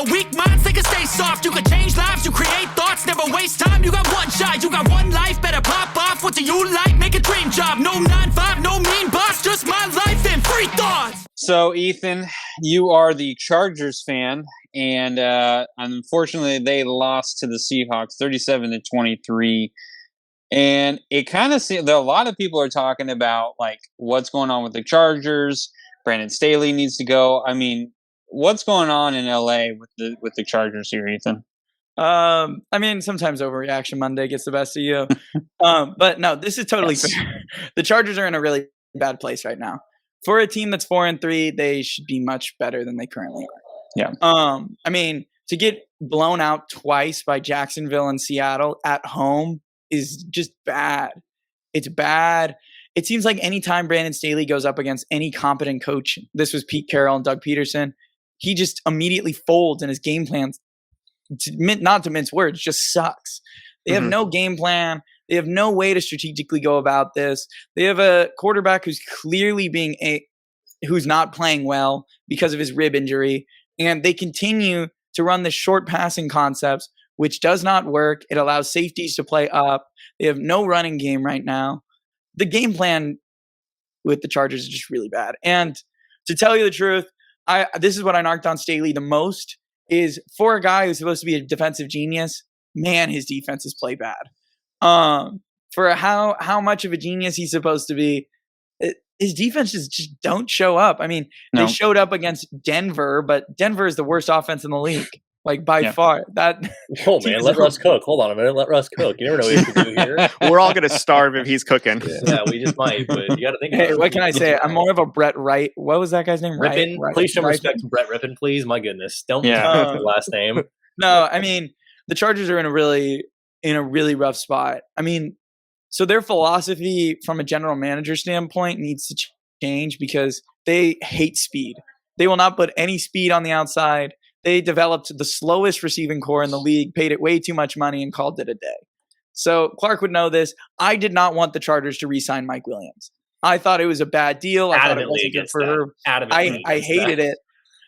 know weak minds, they can stay soft. You can change lives, you create thoughts, never waste time. You got one shot, you got one life, better pop off. What do you like? Make a dream job. No 9-5, no mean boss, just my life and free thoughts. So, Ethan, you are the Chargers fan, and unfortunately, they lost to the Seahawks 37-23. And it kind of seems that a lot of people are talking about like what's going on with the Chargers. Brandon Staley needs to go. I mean, what's going on in LA with the Chargers here, Ethan? I mean, sometimes overreaction Monday gets the best of you. But no, this is totally fair. The Chargers are in a really bad place right now. For a team that's 4-3, they should be much better than they currently are. Yeah. I mean, to get blown out twice by Jacksonville and Seattle at home is just bad. It's bad. It seems like anytime Brandon Staley goes up against any competent coach, this was Pete Carroll and Doug Peterson, he just immediately folds and his game plan, not to mince words, just sucks. They have no game plan. They have no way to strategically go about this. They have a quarterback who's clearly who's not playing well because of his rib injury. And they continue to run the short passing concepts, which does not work. It allows safeties to play up. They have no running game right now. The game plan with the Chargers is just really bad. And to tell you the truth, this is what I knocked on Staley the most, is for a guy who's supposed to be a defensive genius, man, his defenses play bad. For how much of a genius he's supposed to be, his defenses just don't show up. I mean, they showed up against Denver, but Denver is the worst offense in the league, like by far. Oh man, let Russ cook. Hold on a minute, let Russ cook. You never know what he can do here. We're all gonna starve if he's cooking. Yeah, we just might, but you got to think. About it. What can I say? I'm more of a Brett Wright. What was that guy's name? Rippin. Please show respect to Brett Rippin, please. My goodness, don't the last name. No, I mean the Chargers are in a really rough spot. I mean, so their philosophy from a general manager standpoint needs to change because they hate speed. They will not put any speed on the outside. They developed the slowest receiving core in the league, paid it way too much money, and called it a day. So Clark would know this. I did not want the Chargers to re-sign Mike Williams. I thought it was a bad deal. I thought it wasn't good for her. I hated it.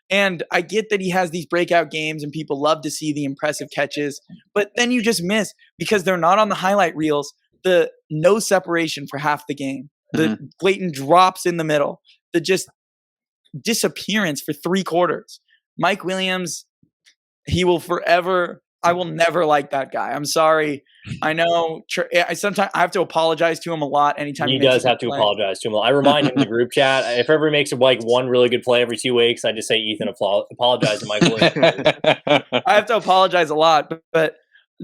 And I get that he has these breakout games and people love to see the impressive catches, but then you just miss because they're not on the highlight reels. The no separation for half the game, the blatant drops in the middle, the just disappearance for 3 quarters. Mike Williams, he will forever. I will never like that guy. I'm sorry. I know. Sometimes I have to apologize to him a lot. Anytime he does have to apologize to him. I remind him in the group chat if ever he makes like one really good play every 2 weeks, I just say Ethan apologize to Mike Williams. I have to apologize a lot, but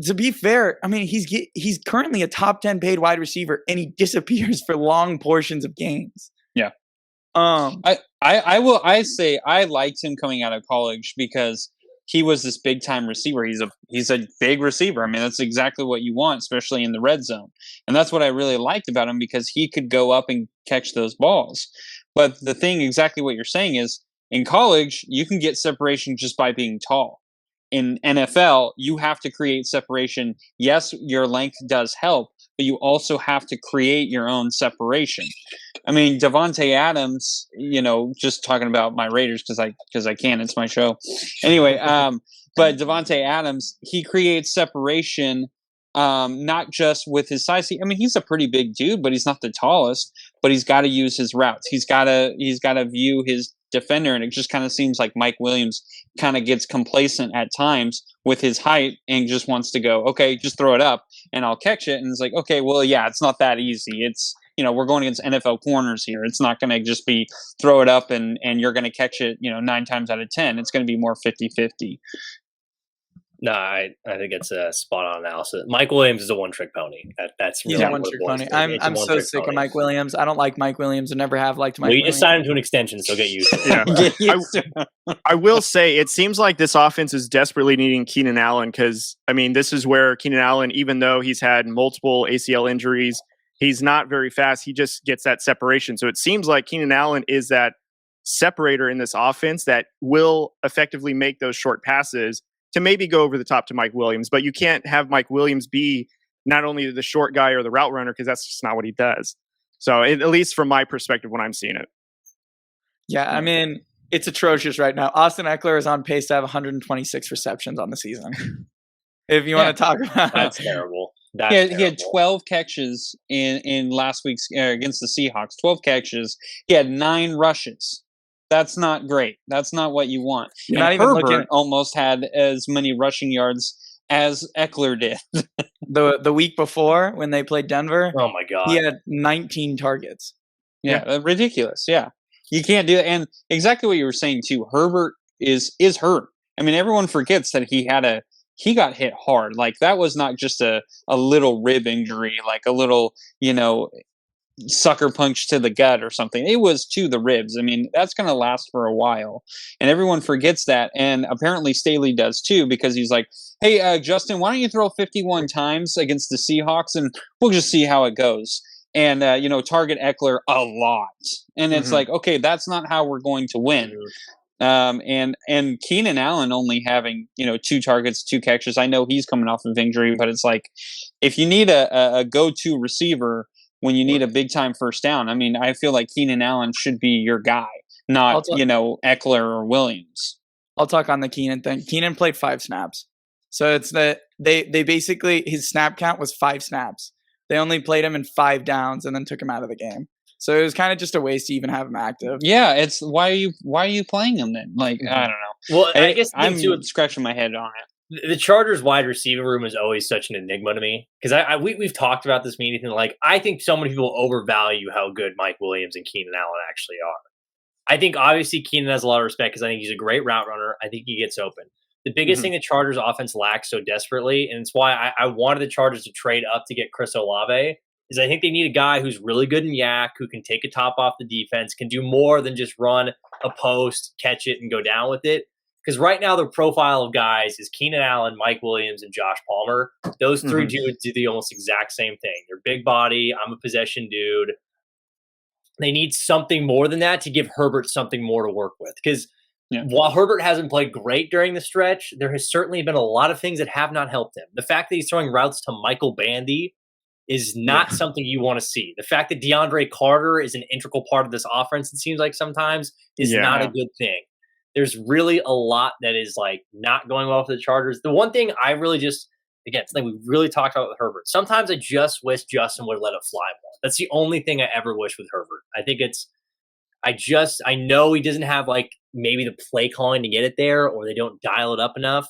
to be fair, I mean he's currently a top 10 paid wide receiver, and he disappears for long portions of games. Yeah. I say I liked him coming out of college because he was this big time receiver. He's a big receiver. I mean, that's exactly what you want, especially in the red zone. And that's what I really liked about him because he could go up and catch those balls. But the thing, exactly what you're saying is in college, you can get separation just by being tall. In NFL, you have to create separation. Yes, your length does help, but you also have to create your own separation. I mean, Davante Adams, just talking about my Raiders because I can, it's my show. Anyway, but Davante Adams, he creates separation not just with his size. I mean, he's a pretty big dude, but he's not the tallest, but he's got to use his routes. He's got to view his defender, and it just kind of seems like Mike Williams kind of gets complacent at times with his height and just wants to go, okay, just throw it up and I'll catch it. And it's like, okay, well, yeah, it's not that easy. It's, we're going against NFL corners here. It's not going to just be throw it up and you're going to catch it, 9 times out of 10. It's going to be more 50-50. No, I think it's a spot-on analysis. Mike Williams is a one-trick pony. That's really a one-trick pony. I'm so sick of Mike Williams. I don't like Mike Williams and never have liked Mike Williams. You just signed him to an extension, so get used to it. I will say, it seems like this offense is desperately needing Keenan Allen because, I mean, this is where Keenan Allen, even though he's had multiple ACL injuries, he's not very fast. He just gets that separation. So it seems like Keenan Allen is that separator in this offense that will effectively make those short passes to maybe go over the top to Mike Williams. But you can't have Mike Williams be not only the short guy or the route runner because that's just not what he does. So at least from my perspective when I'm seeing it. Yeah, I mean, It's atrocious right now. Austin Eckler is on pace to have 126 receptions on the season. If you want to talk about That's terrible. He had 12 catches in last week's against the Seahawks. 12 catches. He had 9 rushes. That's not great. That's not what you want. You're and not even Herbert looking almost had as many rushing yards as Eckler did. the week before when they played Denver. Oh my God. He had 19 targets. Yeah, ridiculous. Yeah. You can't do that. And exactly what you were saying too. Herbert is hurt. I mean, everyone forgets that he got hit hard. Like that was not just a little rib injury, like a little, sucker punch to the gut or something. It was to the ribs. I mean, that's going to last for a while. And everyone forgets that. And apparently Staley does too, because he's like, hey, Justin, why don't you throw 51 times against the Seahawks and we'll just see how it goes. And, target Eckler a lot. And it's like, okay, that's not how we're going to win. And Keenan Allen only having, 2 targets, 2 catches. I know he's coming off of injury, but it's like, if you need a go-to receiver when you need a big-time first down, I mean, I feel like Keenan Allen should be your guy, not, Eckler or Williams. I'll talk on the Keenan thing. Keenan played 5 snaps. So it's they basically, his snap count was 5 snaps. They only played him in 5 downs and then took him out of the game. So it was kind of just a waste to even have him active. Yeah, it's why are you playing him then? Like, I don't know. Well, I guess I'm scratching my head on it. The Chargers wide receiver room is always such an enigma to me because we've talked about this meeting. Like, I think so many people overvalue how good Mike Williams and Keenan Allen actually are. I think obviously Keenan has a lot of respect because I think he's a great route runner. I think he gets open. The biggest thing the Chargers offense lacks so desperately, and it's why I wanted the Chargers to trade up to get Chris Olave, is I think they need a guy who's really good in yak, who can take a top off the defense, can do more than just run a post, catch it, and go down with it. Because right now the profile of guys is Keenan Allen, Mike Williams, and Josh Palmer. Those 3 dudes do the almost exact same thing. They're big body. I'm a possession dude. They need something more than that to give Herbert something more to work with. Because while Herbert hasn't played great during the stretch, there has certainly been a lot of things that have not helped him. The fact that he's throwing routes to Michael Bandy is not something you want to see. The fact that DeAndre Carter is an integral part of this offense, it seems like sometimes, is not a good thing. There's really a lot that is like not going well for the Chargers. The one thing I really something we really talked about with Herbert. Sometimes I just wish Justin would let it fly more. That's the only thing I ever wish with Herbert. I think I know he doesn't have like maybe the play calling to get it there, or they don't dial it up enough.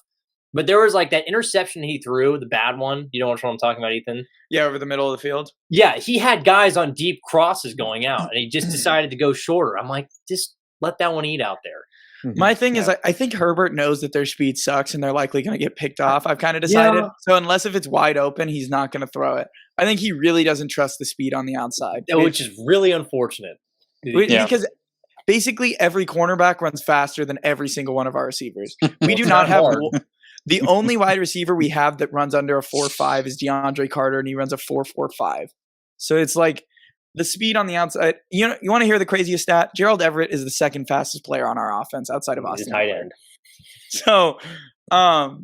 But there was like that interception he threw, the bad one. You know which one I'm talking about, Ethan? Yeah, over the middle of the field. Yeah, he had guys on deep crosses going out, and he just decided to go shorter. I'm like, just let that one eat out there. My thing is, I think Herbert knows that their speed sucks and they're likely going to get picked off. I've kind of decided. So unless if it's wide open, he's not going to throw it. I think he really doesn't trust the speed on the outside. Which is really unfortunate. Because basically every cornerback runs faster than every single one of our receivers. We do not have – the only wide receiver we have that runs under a 4.5 is DeAndre Carter, and he runs a 4.45. So it's like – the speed on the outside, you want to hear the craziest stat? Gerald Everett is the second fastest player on our offense outside of Austin. Tight end. So, I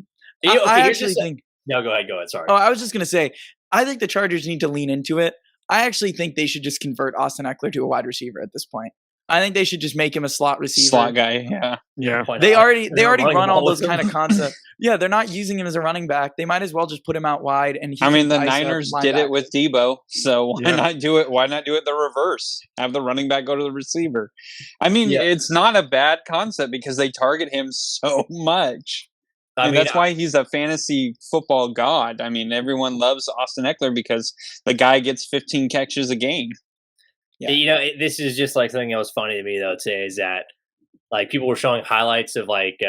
actually think. No, go ahead. Sorry. Oh, I was just going to say, I think the Chargers need to lean into it. I actually think they should just convert Austin Eckler to a wide receiver at this point. I think they should just make him a slot receiver. Slot guy, yeah. They already run all those kind of concepts. Yeah, they're not using him as a running back. They might as well just put him out wide. And the Niners did it with Debo, so why not do it? Why not do it the reverse? Have the running back go to the receiver. I mean, it's not a bad concept because they target him so much. That's why he's a fantasy football god. I mean, everyone loves Austin Eckler because the guy gets 15 catches a game. Yeah. This is just like something that was funny to me though today is that like people were showing highlights of like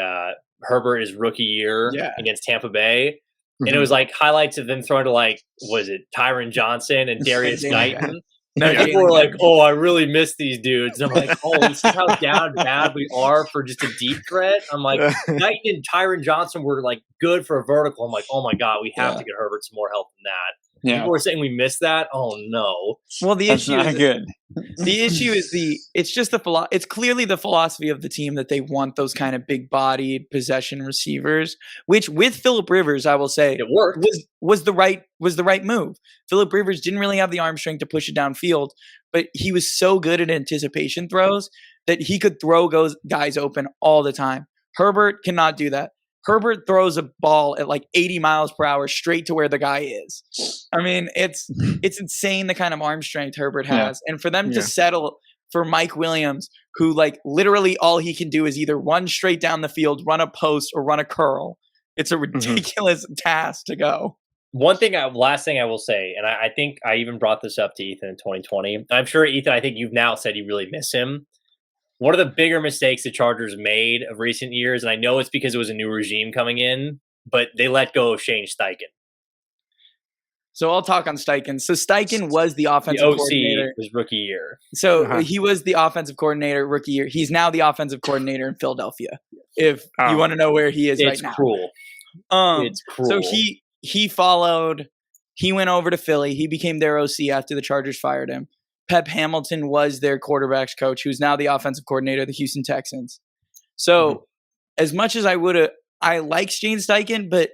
Herbert his rookie year against Tampa Bay. And it was like highlights of them throwing to like, was it Tyron Johnson and Darius Guyton? And people were like, oh, I really miss these dudes. And I'm like, oh, this is how down bad we are for just a deep threat. I'm like, Guyton and Tyron Johnson were like good for a vertical. I'm like, oh my God, we have to get Herbert some more help than that. Yeah. People were saying we missed that. Oh no. Well, the That's issue not is good. The issue is it's clearly the philosophy of the team that they want those kind of big bodied possession receivers, which with Phillip Rivers, I will say it worked. was the right move. Phillip Rivers didn't really have the arm strength to push it downfield, but he was so good at anticipation throws that he could throw guys open all the time. Herbert cannot do that. Herbert throws a ball at like 80 miles per hour straight to where the guy is. I mean, it's insane the kind of arm strength Herbert has. And for them to settle for Mike Williams, who like literally all he can do is either run straight down the field, run a post, or run a curl. It's a ridiculous task to go. Last thing I will say, and I think I even brought this up to Ethan in 2020. I'm sure, Ethan, I think you've now said you really miss him. One of the bigger mistakes the Chargers made of recent years, and I know it's because it was a new regime coming in, but they let go of Shane Steichen. So I'll talk on Steichen. So Steichen was the offensive coordinator. His rookie year. So he was the offensive coordinator rookie year. He's now the offensive coordinator in Philadelphia. If you want to know where he is right now. It's cruel. So he went over to Philly. He became their OC after the Chargers fired him. Pep Hamilton was their quarterbacks coach, who's now the offensive coordinator of the Houston Texans. So as much as I like Shane Steichen, but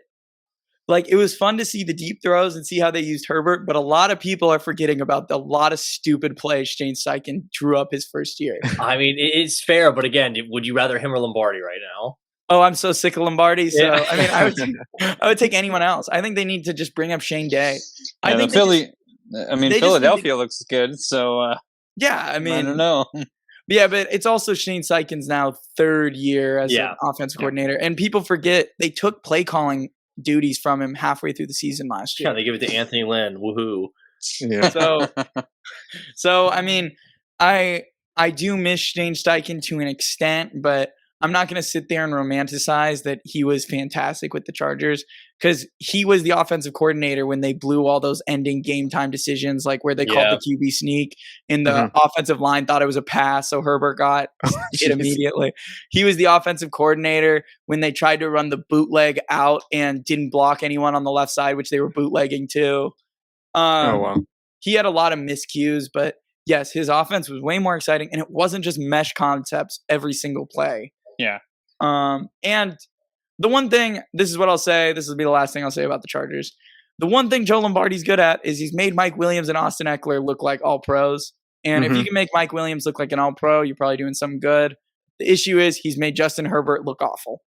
like it was fun to see the deep throws and see how they used Herbert. But a lot of people are forgetting about a lot of stupid plays Shane Steichen drew up his first year. I mean, it's fair, but again, would you rather him or Lombardi right now? Oh, I'm so sick of Lombardi. So I mean, I would take anyone else. I think they need to just bring up Shane Day. I think Philadelphia looks good. So I don't know. Yeah, but it's also Shane Steichen's now third year as an offensive coordinator, and people forget they took play calling duties from him halfway through the season last year. Yeah, they give it to Anthony Lynn. Woohoo! Yeah. So I mean, I do miss Shane Steichen to an extent, but I'm not going to sit there and romanticize that he was fantastic with the Chargers, because he was the offensive coordinator when they blew all those ending game time decisions, like where they called the QB sneak and the offensive line thought it was a pass, so Herbert got it immediately. He was the offensive coordinator when they tried to run the bootleg out and didn't block anyone on the left side, which they were bootlegging too. He had a lot of miscues, but yes, his offense was way more exciting, and it wasn't just mesh concepts every single play. Yeah. And the one thing, this is what I'll say, this will be the last thing I'll say about the Chargers. The one thing Joe Lombardi's good at is he's made Mike Williams and Austin Eckler look like all pros. And if you can make Mike Williams look like an all pro, you're probably doing something good. The issue is he's made Justin Herbert look awful.